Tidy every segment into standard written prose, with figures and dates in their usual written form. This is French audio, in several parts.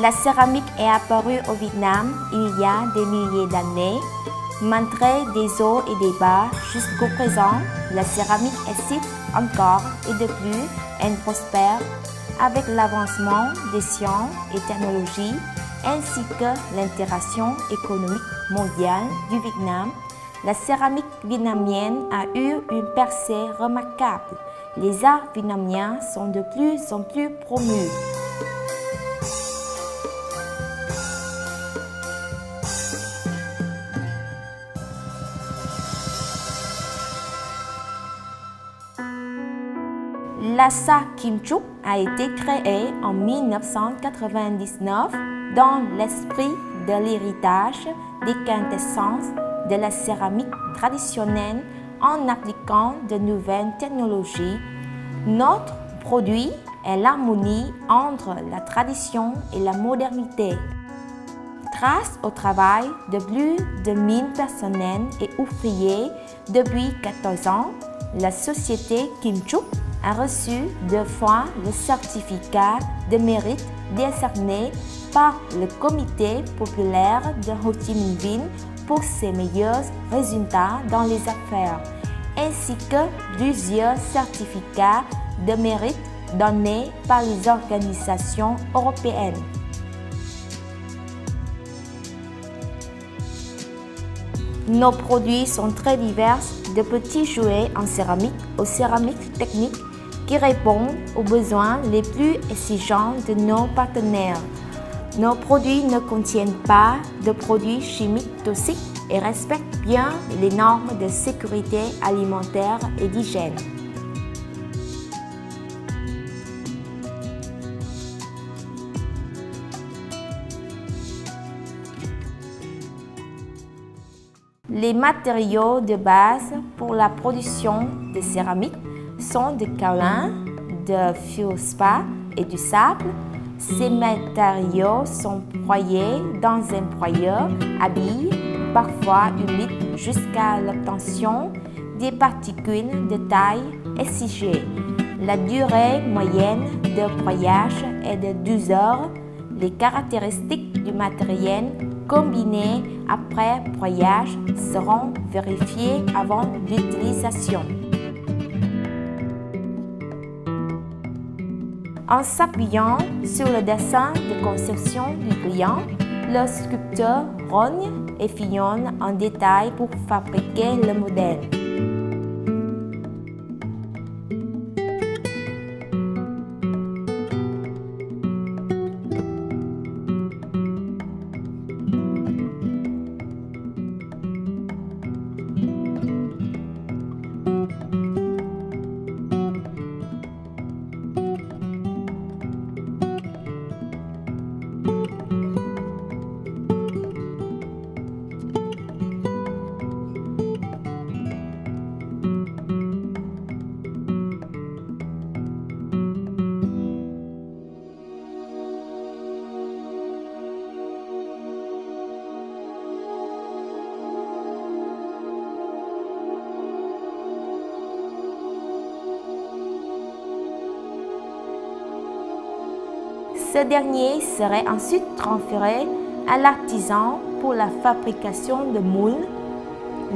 La céramique est apparue au Vietnam il y a des milliers d'années. Malgré des hauts et des bas jusqu'au présent, la céramique existe encore et de plus, elle prospère avec l'avancement des sciences et technologies ainsi que l'intégration économique mondiale du Vietnam. La céramique vietnamienne a eu une percée remarquable. Les arts vietnamiens sont de plus en plus promus. Lhasa Kim Chúc a été créé en 1999 dans l'esprit de l'héritage des quintessences de la céramique traditionnelle en appliquant de nouvelles technologies. Notre produit est l'harmonie entre la tradition et la modernité. Grâce au travail de plus de 1000 personnels et ouvriers depuis 14 ans, la société Kim Chúc a reçu 2 fois le certificat de mérite décerné par le Comité populaire de Ho Chi Minh Ville pour ses meilleurs résultats dans les affaires, ainsi que plusieurs certificats de mérite donnés par les organisations européennes. Nos produits sont très divers, de petits jouets en céramique aux céramiques techniques qui répondent aux besoins les plus exigeants de nos partenaires. Nos produits ne contiennent pas de produits chimiques toxiques et respectent bien les normes de sécurité alimentaire et d'hygiène. Les matériaux de base pour la production de céramique sont du kaolin, de feldspar et du sable. Ces matériaux sont broyés dans un broyeur à billes, parfois humide jusqu'à l'obtention des particules de taille exigée. La durée moyenne de broyage est de 12 heures. Les caractéristiques du matériel combiné après broyage seront vérifiées avant l'utilisation. En s'appuyant sur le dessin de conception du client, le sculpteur rogne et fillonne en détail pour fabriquer le modèle. Ce dernier serait ensuite transféré à l'artisan pour la fabrication de moules.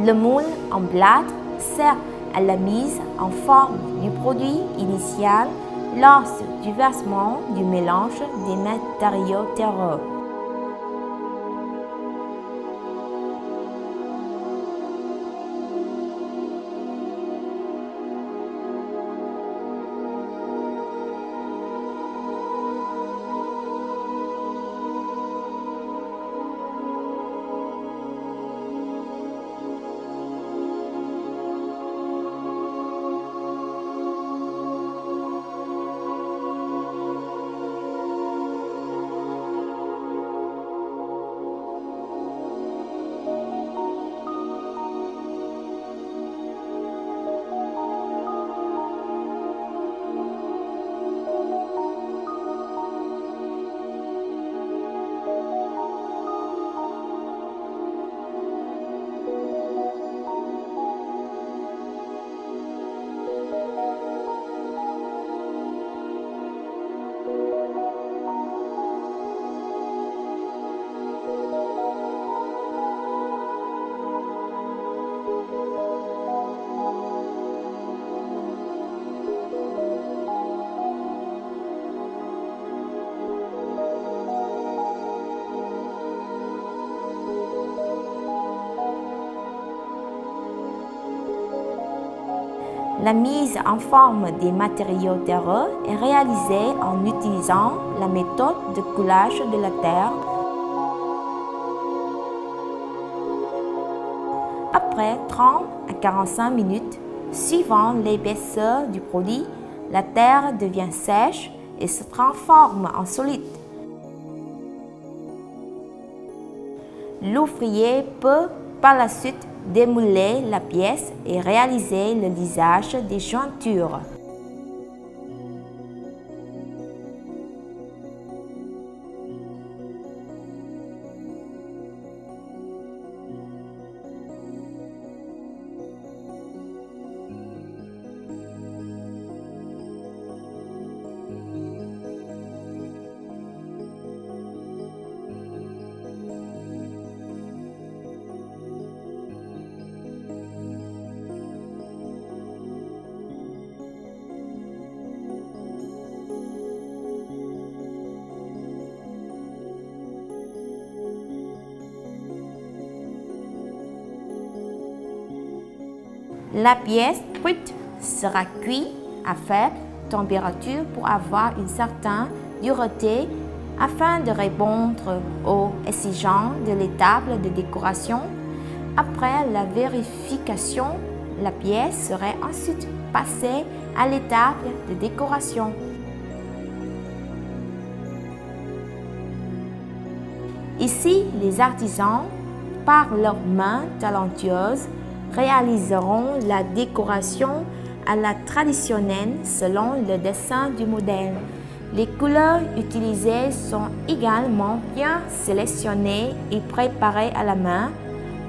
Le moule en plâtre sert à la mise en forme du produit initial lors du versement du mélange des matériaux terreux. La mise en forme des matériaux terreux est réalisée en utilisant la méthode de coulage de la terre. Après 30 à 45 minutes, suivant l'épaisseur du produit, la terre devient sèche et se transforme en solide. L'ouvrier peut par la suite démouler la pièce et réaliser le lissage des jointures. La pièce brute sera cuite à faible température pour avoir une certaine dureté afin de répondre aux exigences de l'étape de décoration. Après la vérification, la pièce serait ensuite passée à l'étape de décoration. Ici, les artisans, par leurs mains talentueuses, réaliseront la décoration à la traditionnelle selon le dessin du modèle. Les couleurs utilisées sont également bien sélectionnées et préparées à la main.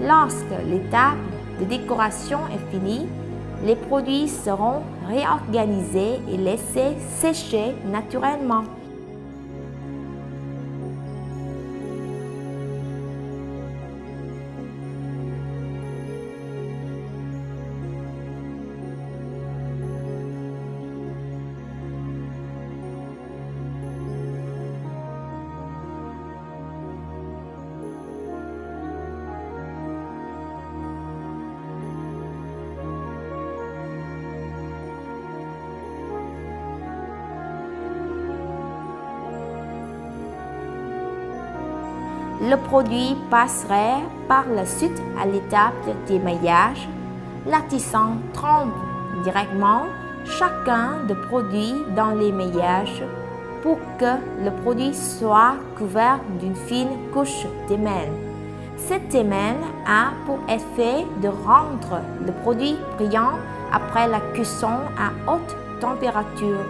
Lorsque l'étape de décoration est finie, les produits seront réorganisés et laissés sécher naturellement. Le produit passerait par la suite à l'étape d'émaillage. L'artisan trempe directement chacun des produits dans l'émaillage pour que le produit soit couvert d'une fine couche d'émail. Cette émail a pour effet de rendre le produit brillant après la cuisson à haute température.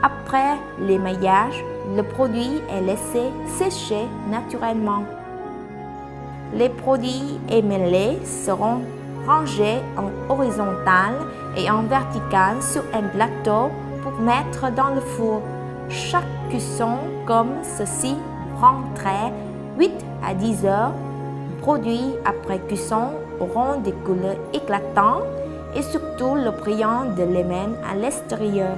Après l'émaillage, le produit est laissé sécher naturellement. Les produits émaillés seront rangés en horizontal et en vertical sur un plateau pour mettre dans le four. Chaque cuisson comme ceci prendrait 8 à 10 heures. Les produits après cuisson auront des couleurs éclatantes et surtout le brillant de l'émail à l'extérieur.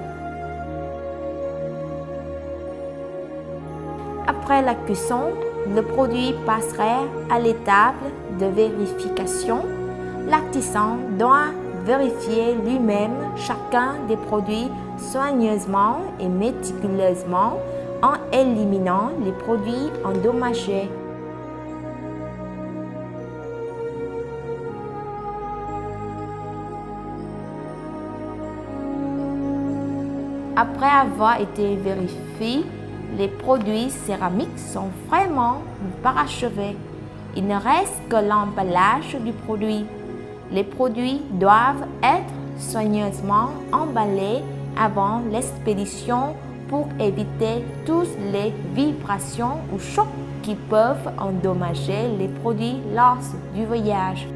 Après la cuisson, le produit passerait à l'étape de vérification. L'artisan doit vérifier lui-même chacun des produits soigneusement et méticuleusement en éliminant les produits endommagés. Après avoir été vérifiés, les produits céramiques sont vraiment parachevés. Il ne reste que l'emballage du produit. Les produits doivent être soigneusement emballés avant l'expédition pour éviter toutes les vibrations ou chocs qui peuvent endommager les produits lors du voyage.